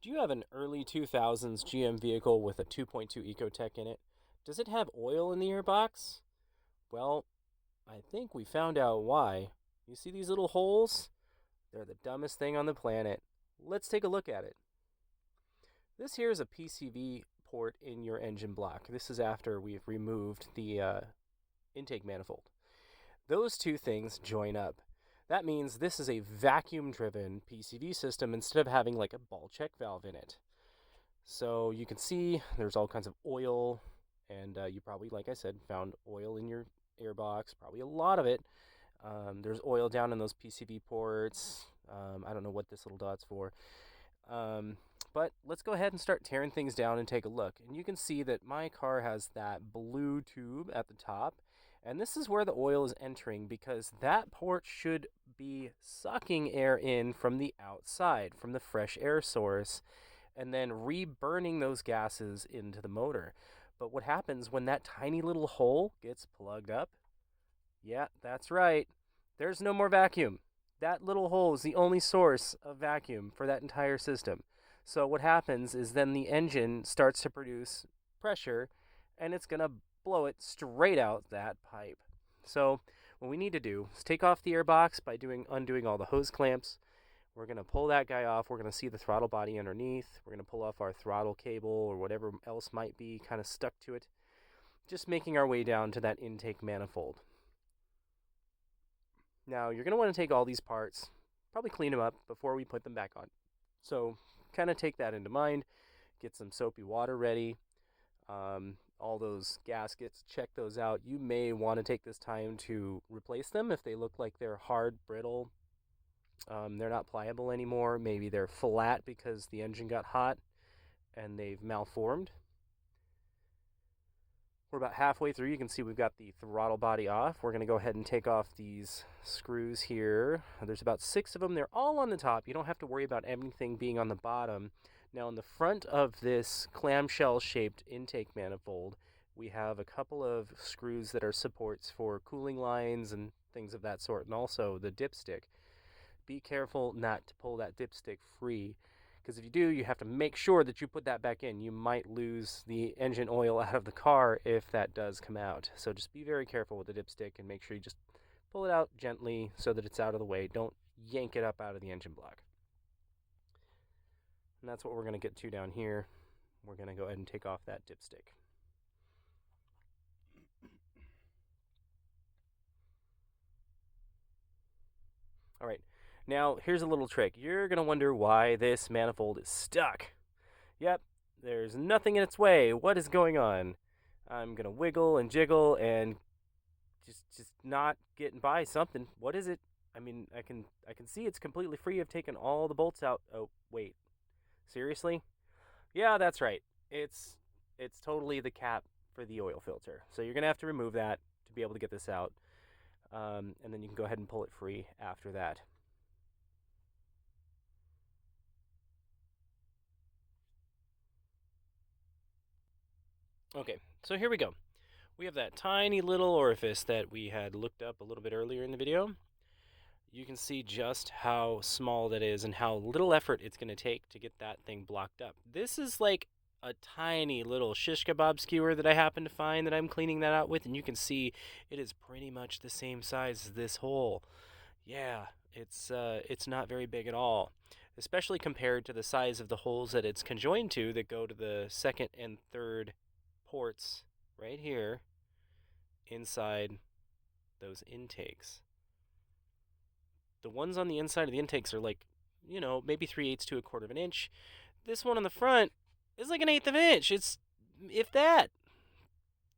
Do you have an early 2000s GM vehicle with a 2.2 ecotec in it? Does it have oil in the airbox? Well, I think we found out why. You see these little holes? They're the dumbest thing on the planet. Let's take a look at it. This here is a PCV port in your engine block. This is after we've removed the intake manifold. Those two things join up. That means this is a vacuum-driven PCV system instead of having like a ball check valve in it. So you can see there's all kinds of oil, and you probably, like I said, found oil in your airbox, probably a lot of it. There's oil down in those PCV ports. I don't know what this little dot's for. But let's go ahead and start tearing things down and take a look. And you can see that my car has that blue tube at the top. And this is where the oil is entering because that port should be sucking air in from the outside, from the fresh air source, and then reburning those gases into the motor. But what happens when that tiny little hole gets plugged up? Yeah, that's right. There's no more vacuum. That little hole is the only source of vacuum for that entire system. So what happens is then the engine starts to produce pressure and it's going to blow it straight out that pipe. So what we need to do is take off the air box by undoing all the hose clamps. We're going to pull that guy off. We're going to see the throttle body underneath. We're going to pull off our throttle cable or whatever else might be kind of stuck to it. Just making our way down to that intake manifold. Now, you're going to want to take all these parts, probably clean them up before we put them back on. So kind of take that into mind. Get some soapy water ready. All those gaskets, check those out. You may want to take this time to replace them if they look like they're hard, brittle. They're not pliable anymore. Maybe they're flat because the engine got hot and they've malformed. We're about halfway through. You can see we've got the throttle body off. We're going to go ahead and take off these screws here. There's about 6 of them. They're all on the top. You don't have to worry about anything being on the bottom. Now, on the front of this clamshell-shaped intake manifold, we have a couple of screws that are supports for cooling lines and things of that sort, and also the dipstick. Be careful not to pull that dipstick free, because if you do, you have to make sure that you put that back in. You might lose the engine oil out of the car if that does come out. So just be very careful with the dipstick and make sure you just pull it out gently so that it's out of the way. Don't yank it up out of the engine block. And that's what we're going to get to down here. We're going to go ahead and take off that dipstick. All right, now here's a little trick. You're going to wonder why this manifold is stuck. Yep, there's nothing in its way. What is going on? I'm going to wiggle and jiggle and just not getting by something. What is it? I mean, I can see it's completely free. I've taken all the bolts out. Oh, wait. Seriously? Yeah, that's right. It's totally the cap for the oil filter. So you're going to have to remove that to be able to get this out. And then you can go ahead and pull it free after that. Okay, so here we go. We have that tiny little orifice that we had looked up a little bit earlier in the video. You can see just how small that is and how little effort it's going to take to get that thing blocked up. This is like a tiny little shish kebab skewer that I happen to find that I'm cleaning that out with, and you can see it is pretty much the same size as this hole. Yeah, it's not very big at all, especially compared to the size of the holes that it's conjoined to that go to the second and third ports right here inside those intakes. The ones on the inside of the intakes are like, maybe 3/8 to 1/4 of an inch. This one on the front is like 1/8 of an inch. It's, if that.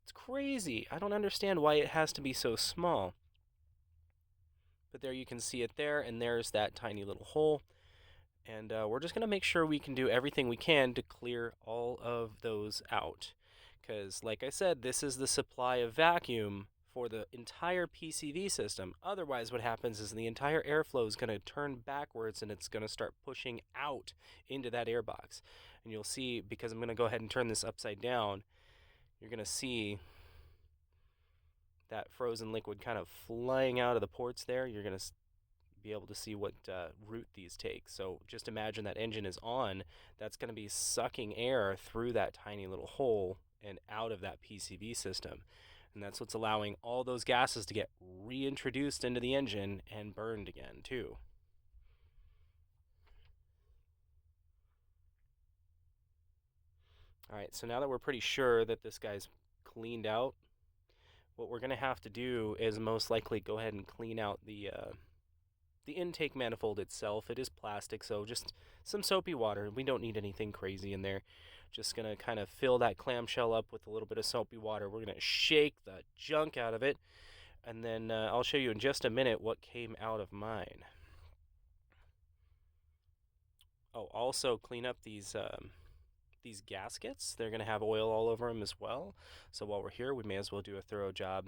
It's crazy. I don't understand why it has to be so small. But there you can see it there, and there's that tiny little hole. And we're just going to make sure we can do everything we can to clear all of those out. Because, like I said, this is the supply of vacuum for the entire PCV system. Otherwise, what happens is the entire airflow is going to turn backwards and it's going to start pushing out into that airbox. And you'll see, because I'm going to go ahead and turn this upside down, you're going to see that frozen liquid kind of flying out of the ports there. You're going to be able to see what route these take. So just imagine that engine is on. That's going to be sucking air through that tiny little hole and out of that PCV system. And that's what's allowing all those gases to get reintroduced into the engine and burned again, too. All right, so now that we're pretty sure that this guy's cleaned out, what we're going to have to do is most likely go ahead and clean out the intake manifold itself. It is plastic, so just some soapy water. We don't need anything crazy in there. Just going to kind of fill that clamshell up with a little bit of soapy water. We're going to shake the junk out of it, and then I'll show you in just a minute what came out of mine. Oh, also clean up these gaskets. They're going to have oil all over them as well. So while we're here, we may as well do a thorough job.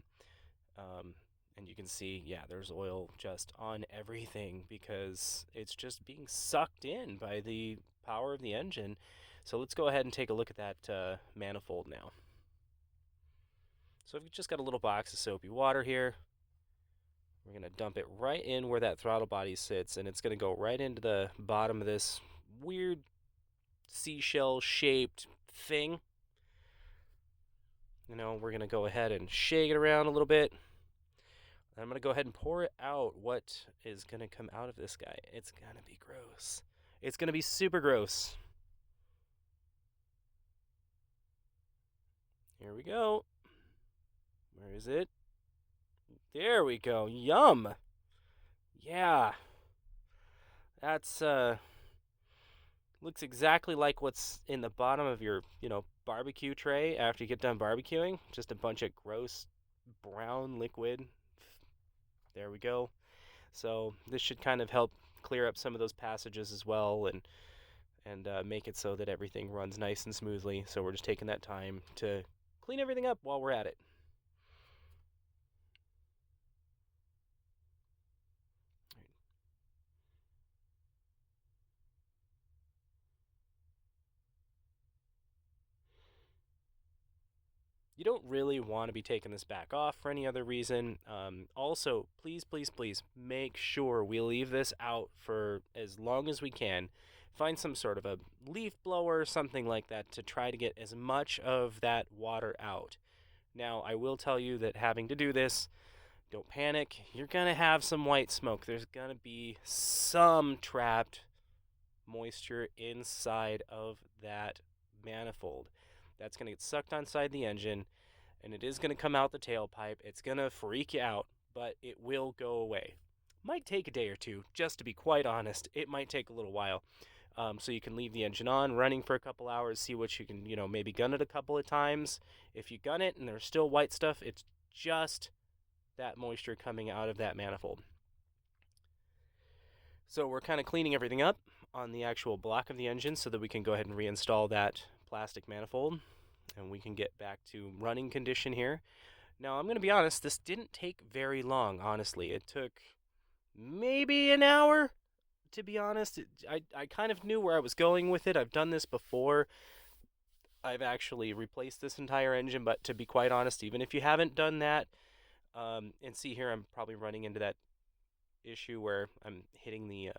And you can see, yeah, there's oil just on everything because it's just being sucked in by the power of the engine. So let's go ahead and take a look at that manifold now. So I've just got a little box of soapy water here. We're going to dump it right in where that throttle body sits, and it's going to go right into the bottom of this weird seashell-shaped thing. You know, we're going to go ahead and shake it around a little bit. I'm going to go ahead and pour it out. What is going to come out of this guy? It's going to be gross. It's going to be super gross. Here we go. Where is it? There we go. Yum. Yeah. That's, looks exactly like what's in the bottom of your, barbecue tray after you get done barbecuing. Just a bunch of gross brown liquid. There we go. So this should kind of help clear up some of those passages as well and make it so that everything runs nice and smoothly. So we're just taking that time to clean everything up while we're at it. You don't really want to be taking this back off for any other reason. Also, please, please, please make sure we leave this out for as long as we can. Find some sort of a leaf blower or something like that to try to get as much of that water out. Now, I will tell you that having to do this, don't panic. You're going to have some white smoke. There's going to be some trapped moisture inside of that manifold. That's going to get sucked inside the engine, and it is going to come out the tailpipe. It's going to freak you out, but it will go away. Might take a day or two, just to be quite honest. It might take a little while. So you can leave the engine on, running for a couple hours, see what you can, maybe gun it a couple of times. If you gun it and there's still white stuff, it's just that moisture coming out of that manifold. So we're kind of cleaning everything up on the actual block of the engine so that we can go ahead and reinstall that plastic manifold and we can get back to running condition here. Now, I'm going to be honest, this didn't take very long, honestly. It took maybe an hour, to be honest. I kind of knew where I was going with it. I've done this before. I've actually replaced this entire engine, but to be quite honest, even if you haven't done that, and see here, I'm probably running into that issue where I'm hitting the,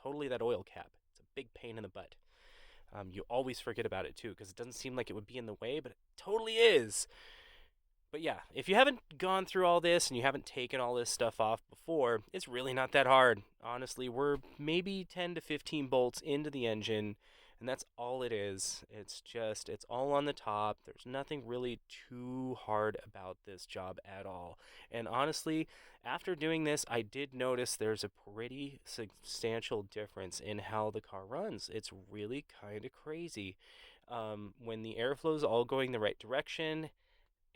totally that oil cap. It's a big pain in the butt. You always forget about it too, because it doesn't seem like it would be in the way, but it totally is. But yeah, if you haven't gone through all this and you haven't taken all this stuff off before, it's really not that hard. Honestly, we're maybe 10 to 15 bolts into the engine, and that's all it is. It's all on the top. There's nothing really too hard about this job at all. And honestly, after doing this, I did notice there's a pretty substantial difference in how the car runs. It's really kind of crazy. When the airflow is all going the right direction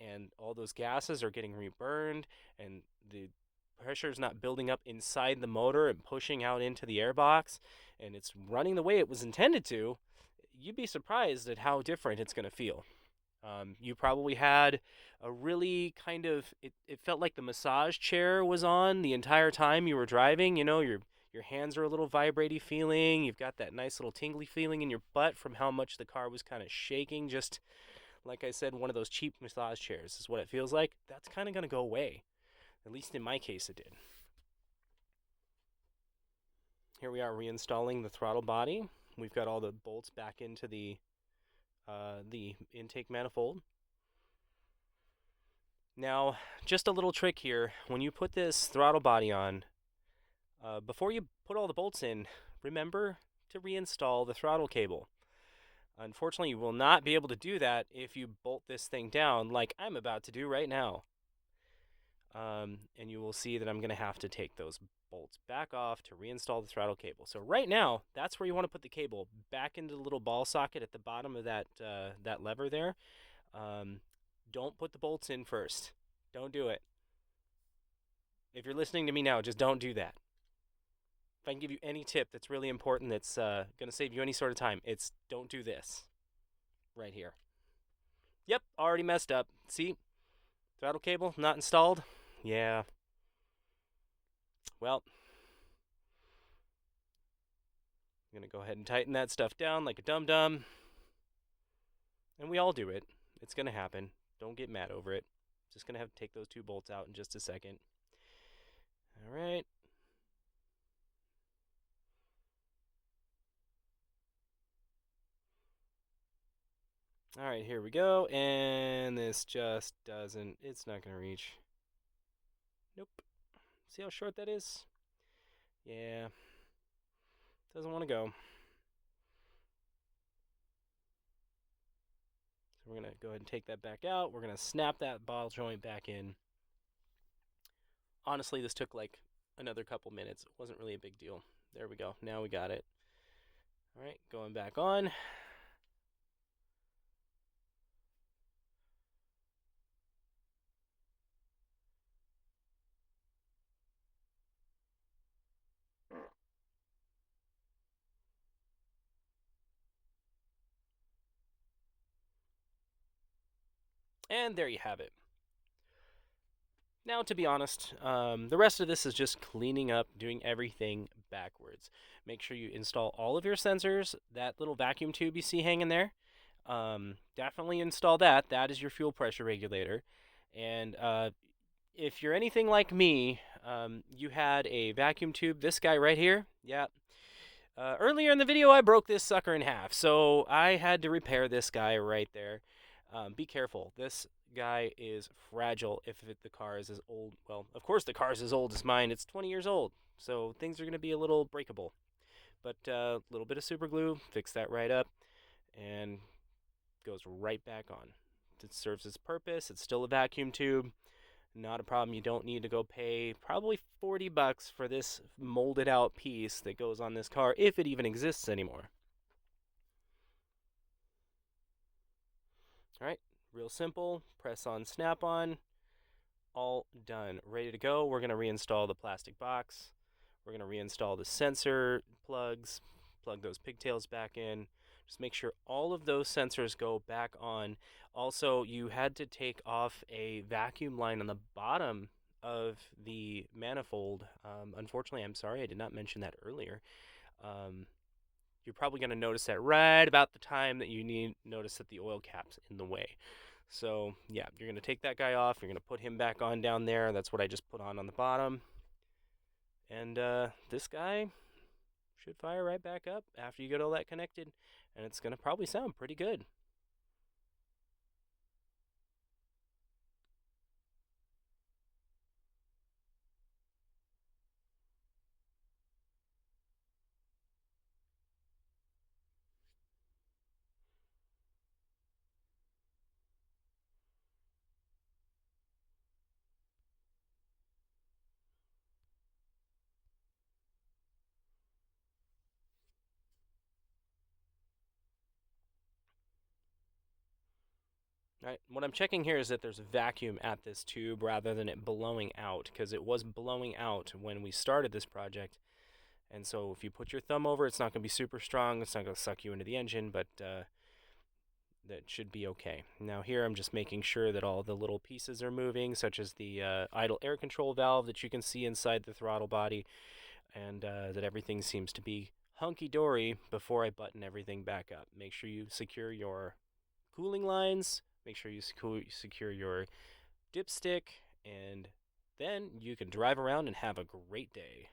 and all those gases are getting reburned and the pressure is not building up inside the motor and pushing out into the airbox, and it's running the way it was intended to, you'd be surprised at how different it's going to feel. You probably had a really kind of, it felt like the massage chair was on the entire time you were driving. Your hands are a little vibraty feeling. You've got that nice little tingly feeling in your butt from how much the car was kind of shaking. Just like I said, one of those cheap massage chairs is what it feels like. That's kind of going to go away. At least in my case, it did. Here we are reinstalling the throttle body. We've got all the bolts back into the intake manifold. Now, just a little trick here. When you put this throttle body on, before you put all the bolts in, remember to reinstall the throttle cable. Unfortunately, you will not be able to do that if you bolt this thing down like I'm about to do right now. And you will see that I'm going to have to take those bolts back off to reinstall the throttle cable. So right now, that's where you want to put the cable, back into the little ball socket at the bottom of that lever there. Don't put the bolts in first. Don't do it. If you're listening to me now, just don't do that. If I can give you any tip that's really important that's going to save you any sort of time, it's don't do this right here. Yep, already messed up. See? Throttle cable not installed? Yeah. Well, I'm going to go ahead and tighten that stuff down like a dum-dum. And we all do it. It's going to happen. Don't get mad over it. Just going to have to take those two bolts out in just a second. All right. All right, here we go. And this just doesn't, it's not going to reach. Nope. See how short that is? Yeah. Doesn't want to go. So we're going to go ahead and take that back out. We're going to snap that ball joint back in. Honestly, this took like another couple minutes. It wasn't really a big deal. There we go. Now we got it. All right, going back on. And there you have it. Now, to be honest, the rest of this is just cleaning up, doing everything backwards. Make sure you install all of your sensors. That little vacuum tube you see hanging there, definitely install that. That is your fuel pressure regulator. And if you're anything like me, you had a vacuum tube, this guy right here. Yeah. Earlier in the video, I broke this sucker in half, so I had to repair this guy right there. Be careful. This guy is fragile if the car is as old. Well, of course the car is as old as mine. It's 20 years old, so things are going to be a little breakable. But a little bit of super glue, fix that right up, and goes right back on. It serves its purpose. It's still a vacuum tube. Not a problem. You don't need to go pay probably $40 for this molded out piece that goes on this car, if it even exists anymore. All right, real simple. Press on, snap on. All done. Ready to go. We're going to reinstall the plastic box. We're going to reinstall the sensor plugs, plug those pigtails back in. Just make sure all of those sensors go back on. Also, you had to take off a vacuum line on the bottom of the manifold. Unfortunately, I'm sorry, I did not mention that earlier. You're probably going to notice that right about the time that you notice that the oil cap's in the way. So, yeah, you're going to take that guy off. You're going to put him back on down there. That's what I just put on the bottom. And this guy should fire right back up after you get all that connected. And it's going to probably sound pretty good. Right. What I'm checking here is that there's a vacuum at this tube rather than it blowing out, because it was blowing out when we started this project. And so if you put your thumb over, it's not going to be super strong. It's not going to suck you into the engine, but that should be okay. Now here I'm just making sure that all the little pieces are moving, such as the idle air control valve that you can see inside the throttle body, and that everything seems to be hunky-dory before I button everything back up. Make sure you secure your cooling lines. Make sure you secure your dipstick, and then you can drive around and have a great day.